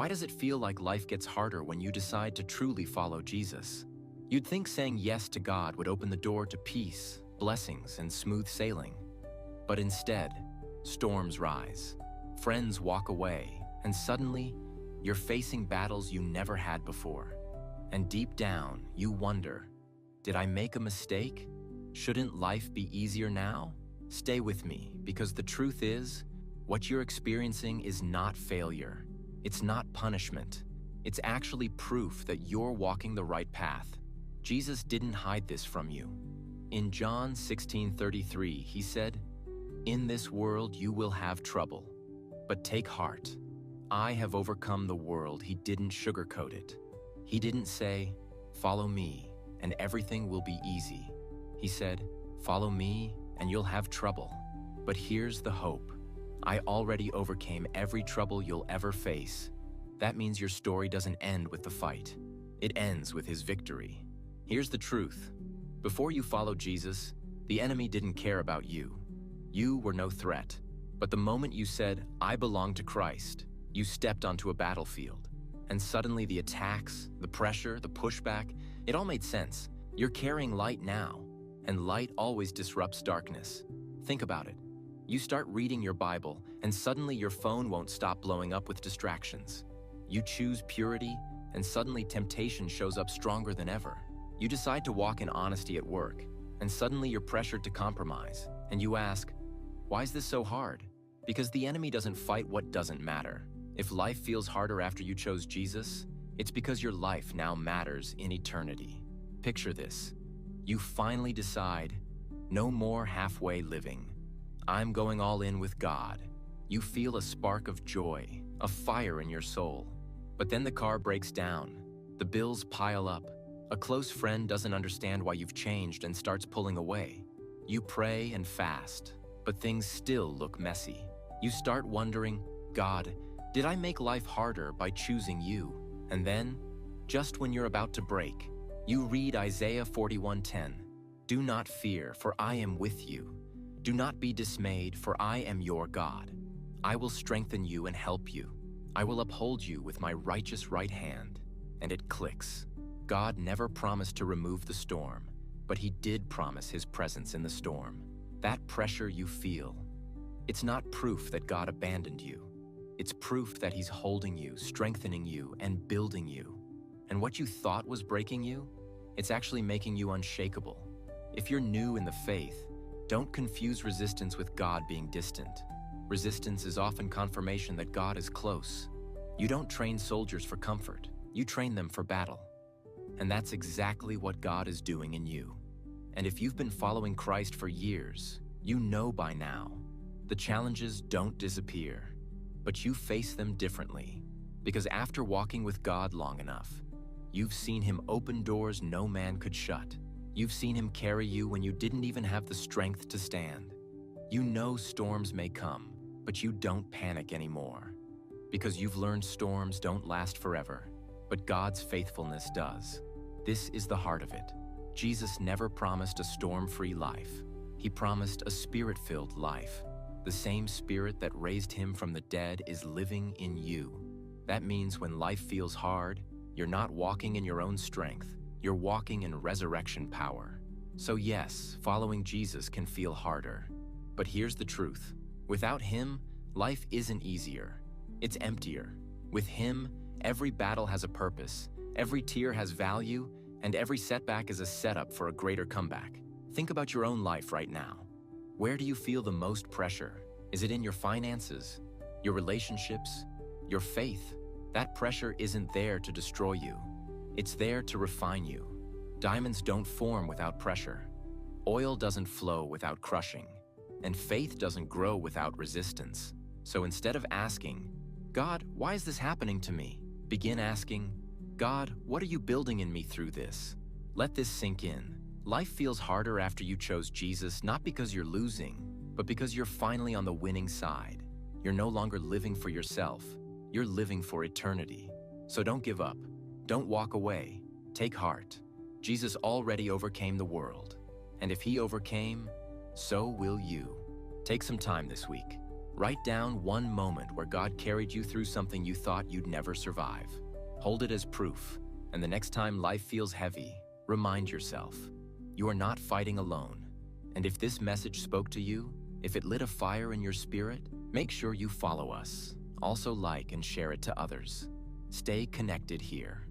Why does it feel like life gets harder when you decide to truly follow Jesus? You'd think saying yes to God would open the door to peace, blessings, and smooth sailing. But instead, storms rise, friends walk away, and suddenly, you're facing battles you never had before. And deep down, you wonder, did I make a mistake? Shouldn't life be easier now? Stay with me, because the truth is, what you're experiencing is not failure. It's not punishment. It's actually proof that you're walking the right path. Jesus didn't hide this from you. In John 16:33, he said, "In this world you will have trouble, but take heart. I have overcome the world." He didn't sugarcoat it. He didn't say, "Follow me, and everything will be easy." He said, "Follow me, and you'll have trouble. But here's the hope. I already overcame every trouble you'll ever face." That means your story doesn't end with the fight. It ends with his victory. Here's the truth. Before you followed Jesus, the enemy didn't care about you. You were no threat. But the moment you said, "I belong to Christ," you stepped onto a battlefield. And suddenly the attacks, the pressure, the pushback, it all made sense. You're carrying light now, and light always disrupts darkness. Think about it. You start reading your Bible, and suddenly your phone won't stop blowing up with distractions. You choose purity, and suddenly temptation shows up stronger than ever. You decide to walk in honesty at work, and suddenly you're pressured to compromise. And you ask, why is this so hard? Because the enemy doesn't fight what doesn't matter. If life feels harder after you chose Jesus, it's because your life now matters in eternity. Picture this. You finally decide, no more halfway living. I'm going all in with God. You feel a spark of joy, a fire in your soul. But then the car breaks down. The bills pile up. A close friend doesn't understand why you've changed and starts pulling away. You pray and fast, but things still look messy. You start wondering, God, did I make life harder by choosing you? And then, just when you're about to break, you read Isaiah 41:10. Do not fear, for I am with you. Do not be dismayed, for I am your God. I will strengthen you and help you. I will uphold you with my righteous right hand. And it clicks. God never promised to remove the storm, but he did promise his presence in the storm. That pressure you feel, it's not proof that God abandoned you. It's proof that he's holding you, strengthening you, and building you. And what you thought was breaking you, it's actually making you unshakable. If you're new in the faith, don't confuse resistance with God being distant. Resistance is often confirmation that God is close. You don't train soldiers for comfort, you train them for battle. And that's exactly what God is doing in you. And if you've been following Christ for years, you know by now, the challenges don't disappear, but you face them differently. Because after walking with God long enough, you've seen him open doors no man could shut. You've seen him carry you when you didn't even have the strength to stand. You know storms may come, but you don't panic anymore. Because you've learned storms don't last forever, but God's faithfulness does. This is the heart of it. Jesus never promised a storm-free life. He promised a spirit-filled life. The same spirit that raised him from the dead is living in you. That means when life feels hard, you're not walking in your own strength. You're walking in resurrection power. So yes, following Jesus can feel harder. But here's the truth. Without him, life isn't easier. It's emptier. With him, every battle has a purpose, every tear has value, and every setback is a setup for a greater comeback. Think about your own life right now. Where do you feel the most pressure? Is it in your finances, your relationships, your faith? That pressure isn't there to destroy you. It's there to refine you. Diamonds don't form without pressure. Oil doesn't flow without crushing. And faith doesn't grow without resistance. So instead of asking, God, why is this happening to me? Begin asking, God, what are you building in me through this? Let this sink in. Life feels harder after you chose Jesus, not because you're losing, but because you're finally on the winning side. You're no longer living for yourself. You're living for eternity. So don't give up. Don't walk away. Take heart. Jesus already overcame the world. And if he overcame, so will you. Take some time this week. Write down one moment where God carried you through something you thought you'd never survive. Hold it as proof, and the next time life feels heavy, remind yourself, you are not fighting alone. And if this message spoke to you, if it lit a fire in your spirit, make sure you follow us. Also like and share it to others. Stay connected here.